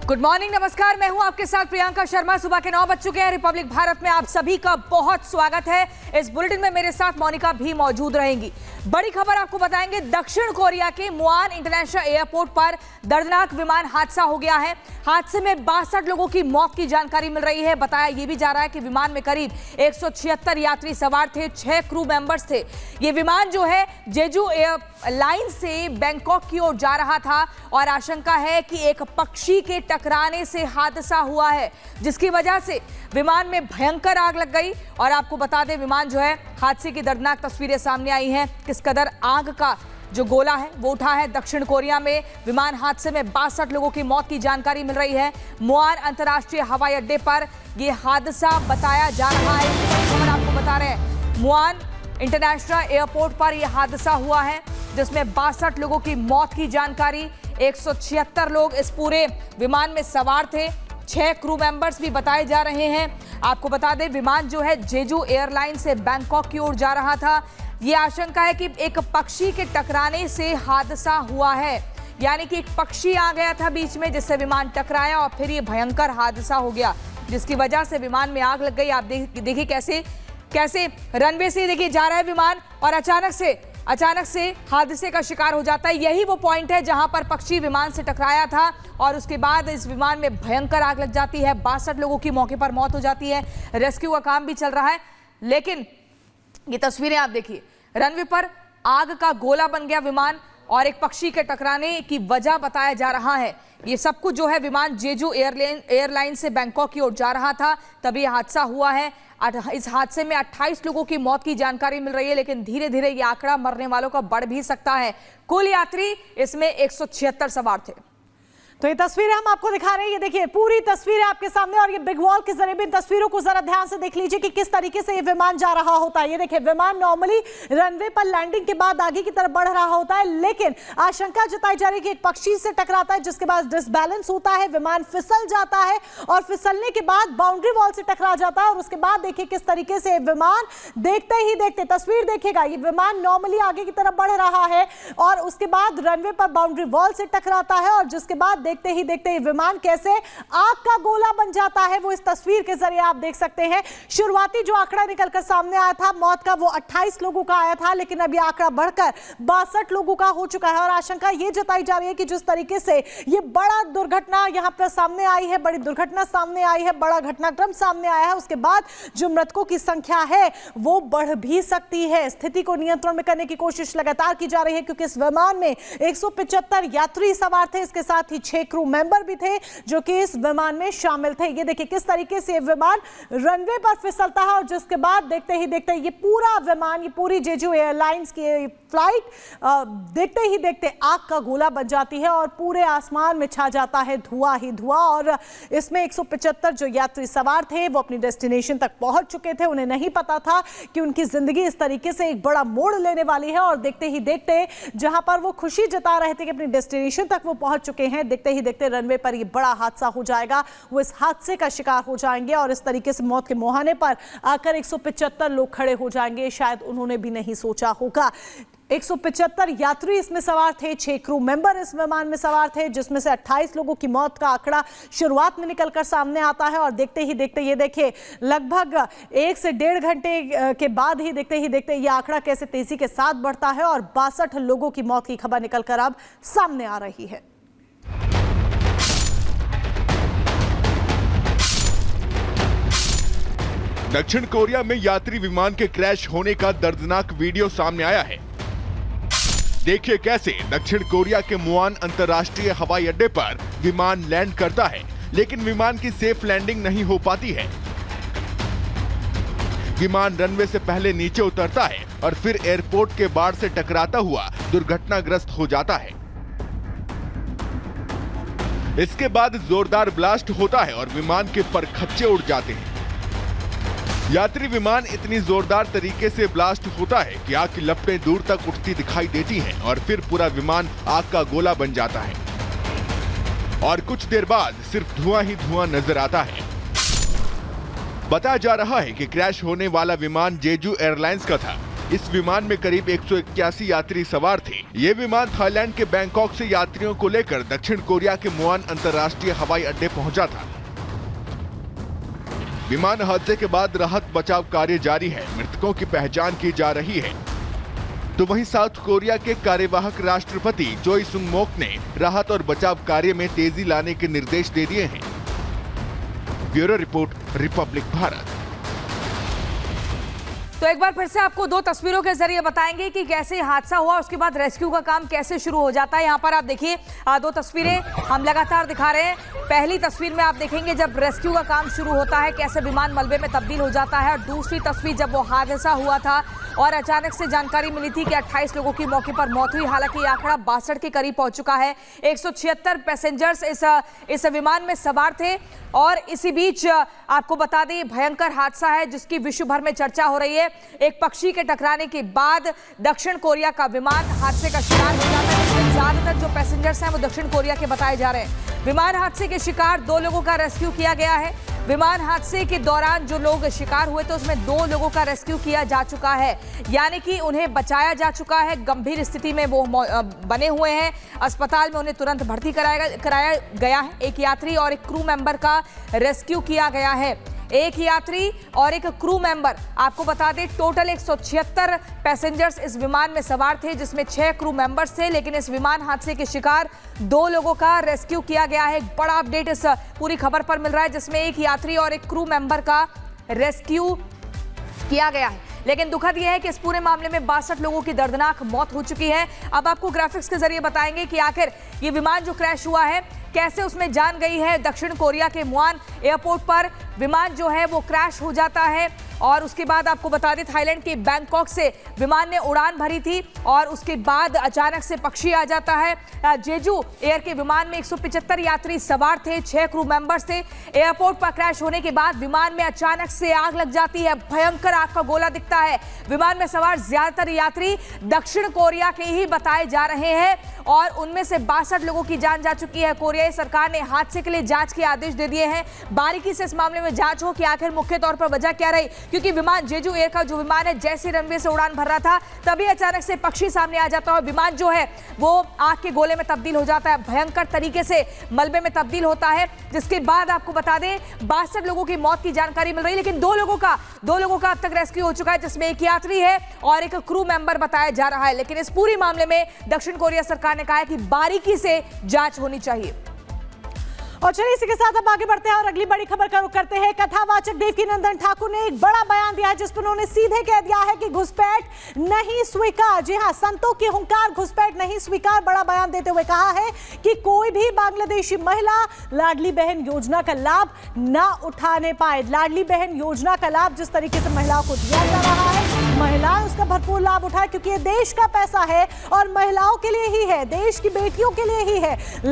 Good morning, नमस्कार। मैं हूं आपके साथ प्रियंका शर्मा। सुबह के 9 बज चुके हैं। रिपब्लिक भारत में आप सभी का बहुत स्वागत है। इस बुलेटिन में मेरे साथ मोनिका भी मौजूद रहेंगी। बड़ी खबर आपको बताएंगे। दक्षिण कोरिया के मुआन इंटरनेशनल एयरपोर्ट पर दर्दनाक विमान हादसा हो गया है। हादसे में 62 लोगों की मौत की जानकारी मिल रही है। बताया यह भी जा रहा है कि विमान में करीब 176 यात्री सवार थे, 6 क्रू मेंबर्स थे। ये विमान जो है जेजू एयरलाइन से बैंकॉक की ओर जा रहा था और आशंका है कि एक पक्षी के टकराने से हादसा हुआ है, जिसकी वजह से विमान में भयंकर आग लग गई। और आपको बता दें, विमान जो है, हादसे की दर्दनाक तस्वीरें सामने आई हैं। किस कदर आग का जो गोला है वो उठा है। दक्षिण कोरिया में विमान हादसे में 62 लोगों की मौत की जानकारी मिल रही है। मुआन अंतर्राष्ट्रीय हवाई अड्डे पर यह हादसा बताया जा रहा है। खबर आपको बता रहे हैं, मुआन इंटरनेशनल एयरपोर्ट पर यह हादसा हुआ है, जिसमें 62 लोगों की मौत की जानकारी। 176 लोग इस पूरे विमान में सवार थे। 6 क्रू मेंबर्स भी बताए जा रहे हैं। आपको बता दें, विमान जो है जेजू एयरलाइन से बैंकॉक की ओर जा रहा था। ये आशंका है कि एक पक्षी के टकराने से हादसा हुआ है, यानी कि एक पक्षी आ गया था बीच में, जिससे विमान टकराया और फिर ये भयंकर हादसा हो गया, जिसकी वजह से विमान में आग लग गई। आप देखिए कैसे रनवे से देखिए जा रहा है विमान और अचानक से हादसे का शिकार हो जाता है। यही वो पॉइंट है जहां पर पक्षी विमान से टकराया था और उसके बाद इस विमान में भयंकर आग लग जाती है। 62 लोगों की मौके पर मौत हो जाती है। रेस्क्यू का काम भी चल रहा है, लेकिन ये तस्वीरें आप देखिए, रनवे पर आग का गोला बन गया विमान और एक पक्षी के टकराने की वजह बताया जा रहा है। ये सब कुछ जो है, विमान जेजू एयरलाइन से बैंकॉक की ओर जा रहा था, तभी हादसा हुआ है। इस हादसे में 28 लोगों की मौत की जानकारी मिल रही है, लेकिन धीरे धीरे ये आंकड़ा मरने वालों का बढ़ भी सकता है। कुल यात्री इसमें 176 सवार थे। तो ये तस्वीरें हम आपको दिखा रहे हैं। ये देखिए, पूरी तस्वीरें आपके सामने और ये बिग वॉल के जरिए भी तस्वीरों को जरा ध्यान से देख लीजिए कि किस तरीके से ये विमान जा रहा होता है। ये देखिए, विमान नॉर्मली रनवे पर लैंडिंग के बाद आगे की तरफ बढ़ रहा होता है, लेकिन आशंका जताई जा रही है कि एक पक्षी से टकराता है, जिसके बाद डिसबैलेंस होता है, विमान फिसल जाता है और फिसलने के बाद बाउंड्री वॉल से टकरा जाता है। और उसके बाद देखिए किस तरीके से विमान देखते ही देखते, तस्वीर देखिएगा, ये विमान नॉर्मली आगे की तरफ बढ़ रहा है और उसके बाद रनवे पर बाउंड्री वॉल से टकराता है और जिसके बाद देखते ही देखते ये विमान कैसे आग का गोला बन जाता है, वो इस तस्वीर के जरिए आप देख सकते हैं। शुरुआती जो आंकड़ा निकलकर सामने आया था मौत का, वो 28 लोगों का आया था, लेकिन अभी आंकड़ा बढ़कर 62 लोगों का हो चुका है। और आशंका ये जताई जा रही है कि जिस तरीके से ये बड़ा दुर्घटना यहां पर सामने आई है, बड़ी दुर्घटना सामने आई है, बड़ा घटनाक्रम सामने आया है, उसके बाद जो मृतकों की संख्या है वो बढ़ भी सकती है। स्थिति को नियंत्रण में करने की कोशिश लगातार की जा रही है, क्योंकि इस विमान में 175 यात्री सवार थे, इसके साथ ही 6 क्रू मेंबर भी थे जो कि इस विमान में शामिल थे। ये देखिए किस तरीके से विमान रनवे पर फिसलता है और जिसके बाद देखते ही देखते ये पूरा विमान, ये पूरी जेजू एयरलाइंस की फ्लाइट देखते ही देखते आग का गोला बन जाती है और पूरे आसमान में छा जाता है धुआं ही धुआं। और इसमें 175 जो यात्री सवार थे वो अपनी डेस्टिनेशन तक पहुंच चुके थे। उन्हें नहीं पता था कि उनकी जिंदगी इस तरीके से एक बड़ा मोड़ लेने वाली है और देखते ही देखते जहां पर वो खुशी जता रहे थे कि अपनी डेस्टिनेशन तक वो पहुंच चुके हैं, देखते ही देखते रनवे पर ये बड़ा हादसा हो जाएगा। वो इस हादसे का शिकार हो जाएंगे और इस तरीके से मौत के मुहाने पर आकर 175 लोग खड़े हो जाएंगे। शायद उन्होंने भी नहीं सोचा होगा। 175 यात्री इसमें सवार थे, 6 क्रू मेंबर इस विमान में सवार थे, जिसमें से 28 लोगों की मौत का आंकड़ा शुरुआत में निकलकर सामने आता है और देखते ही देखते ये देखिए लगभग 1 से 1.5 घंटे के बाद ही देखते ही देखते ये आंकड़ा कैसे तेजी के साथ बढ़ता है और 62 लोगों की मौत की खबर निकलकर अब सामने आ रही है। दक्षिण कोरिया में यात्री विमान के क्रैश होने का दर्दनाक वीडियो सामने आया है। देखिए कैसे दक्षिण कोरिया के मुआन अंतर्राष्ट्रीय हवाई अड्डे पर विमान लैंड करता है, लेकिन विमान की सेफ लैंडिंग नहीं हो पाती है। विमान रनवे से पहले नीचे उतरता है और फिर एयरपोर्ट के बाड़ से टकराता हुआ दुर्घटनाग्रस्त हो जाता है। इसके बाद जोरदार ब्लास्ट होता है और विमान के परखच्चे उड़ जाते हैं। यात्री विमान इतनी जोरदार तरीके से ब्लास्ट होता है कि आग की लपटें दूर तक उठती दिखाई देती हैं और फिर पूरा विमान आग का गोला बन जाता है और कुछ देर बाद सिर्फ धुआं ही धुआं नजर आता है। बताया जा रहा है कि क्रैश होने वाला विमान जेजू एयरलाइंस का था। इस विमान में करीब 181 यात्री सवार थे। ये विमान थाईलैंड के बैंकॉक से यात्रियों को लेकर दक्षिण कोरिया के मुआन अंतर्राष्ट्रीय हवाई अड्डे पहुंचा था। विमान हादसे के बाद राहत बचाव कार्य जारी है। मृतकों की पहचान की जा रही है। तो वहीं साउथ कोरिया के कार्यवाहक राष्ट्रपति चोई सुंग मोक ने राहत और बचाव कार्य में तेजी लाने के निर्देश दे दिए हैं। Bureau report, Republic Bharat. तो एक बार फिर से आपको दो तस्वीरों के जरिए बताएंगे कि कैसे हादसा हुआ, उसके बाद रेस्क्यू का काम कैसे शुरू हो जाता है। यहाँ पर आप देखिए दो तस्वीरें हम लगातार दिखा रहे हैं। पहली तस्वीर में आप देखेंगे जब रेस्क्यू का काम शुरू होता है, कैसे विमान मलबे में तब्दील हो जाता है। और दूसरी तस्वीर जब वो हादसा हुआ था और अचानक से जानकारी मिली थी कि 28 लोगों की मौके पर मौत हुई। हालांकि ये आंकड़ा 62 के करीब पहुंच चुका है। 176 पैसेंजर्स इस विमान में सवार थे। और इसी बीच आपको बता दें, भयंकर हादसा है जिसकी विश्व भर में चर्चा हो रही है। एक पक्षी के टकराने के बाद दक्षिण कोरिया का विमान हादसे का शिकार हो जाता है। इसमें ज्यादातर जो पैसेंजर्स हैं वो दक्षिण कोरिया के बताए जा रहे हैं। विमान हादसे के शिकार 2 लोगों का रेस्क्यू किया गया है। विमान हादसे के दौरान जो लोग शिकार हुए थे उसमें 2 लोगों का रेस्क्यू किया जा चुका है, यानी कि उन्हें बचाया जा चुका है। गंभीर स्थिति में वो बने हुए हैं। अस्पताल में उन्हें तुरंत भर्ती कराया गया है। एक यात्री और एक क्रू मेंबर का रेस्क्यू किया गया है। एक यात्री और एक क्रू मेंबर, आपको बता दें टोटल 176 पैसेंजर्स इस विमान में सवार थे, जिसमें 6 क्रू मेंबर्स थे। लेकिन इस विमान हादसे के शिकार 2 लोगों का रेस्क्यू किया गया है। एक बड़ा अपडेट इस पूरी खबर पर मिल रहा है, जिसमें एक यात्री और एक क्रू मेंबर का रेस्क्यू किया गया है। लेकिन दुखद यह है कि इस पूरे मामले में 62 लोगों की दर्दनाक मौत हो चुकी है। अब आपको ग्राफिक्स के जरिए बताएंगे कि आखिर ये विमान जो क्रैश हुआ है कैसे उसमें जान गई है। दक्षिण कोरिया के मुआन एयरपोर्ट पर विमान जो है वो क्रैश हो जाता है और उसके बाद आपको बता दें थाईलैंड के बैंकॉक से विमान ने उड़ान भरी थी और उसके बाद अचानक से पक्षी आ जाता है। जेजू एयर के विमान में 175 यात्री सवार थे, 6 क्रू मेंबर्स थे। एयरपोर्ट पर क्रैश होने के बाद विमान में अचानक से आग लग जाती है। भयंकर आग का गोला दिखता है। विमान में सवार ज्यादातर यात्री दक्षिण कोरिया के ही बताए जा रहे हैं और उनमें से 62 लोगों की जान जा चुकी है। कोरियाई सरकार ने हादसे के लिए जांच के आदेश दे दिए हैं। बारीकी से इस मामले में जांच हो कि आखिर मुख्य तौर पर वजह क्या रही, क्योंकि विमान जेजू एयर का जो विमान है जैसे रनवे से उड़ान भर रहा था तभी अचानक से पक्षी सामने आ जाता है और विमान जो है वो आग के गोले में तब्दील हो जाता है। भयंकर तरीके से मलबे में तब्दील होता है, जिसके बाद आपको बता दें 62 लोगों की मौत की जानकारी मिल रही है। लेकिन 2 लोगों का अब तक रेस्क्यू हो चुका है, जिसमें एक यात्री है और एक क्रू मेंबर बताया जा रहा है। लेकिन इस पूरी मामले में दक्षिण कोरिया सरकार ने कहा है कि बारीकी से जांच होनी चाहिए। और चलिए इसी के साथ अब आगे बढ़ते हैं और अगली बड़ी खबर का रुख करते हैं। कथावाचक देवकीनंदन ठाकुर ने एक बड़ा बयान दिया है जिसमें उन्होंने सीधे कह दिया है कि घुसपैठ नहीं स्वीकार। जी हां, संतों की हुंकार, घुसपैठ नहीं स्वीकार। बड़ा बयान देते हुए कहा है कि कोई भी बांग्लादेशी महिला लाडली बहन योजना का लाभ ना उठाने पाए। लाडली बहन योजना का लाभ जिस तरीके से महिलाओं को दिया जा रहा है, महिलाएं उसका भरपूर लाभ उठाए, क्योंकि ये देश का पैसा है और महिलाओं के लिए ही है, देश की बेटियों के लिए ही है।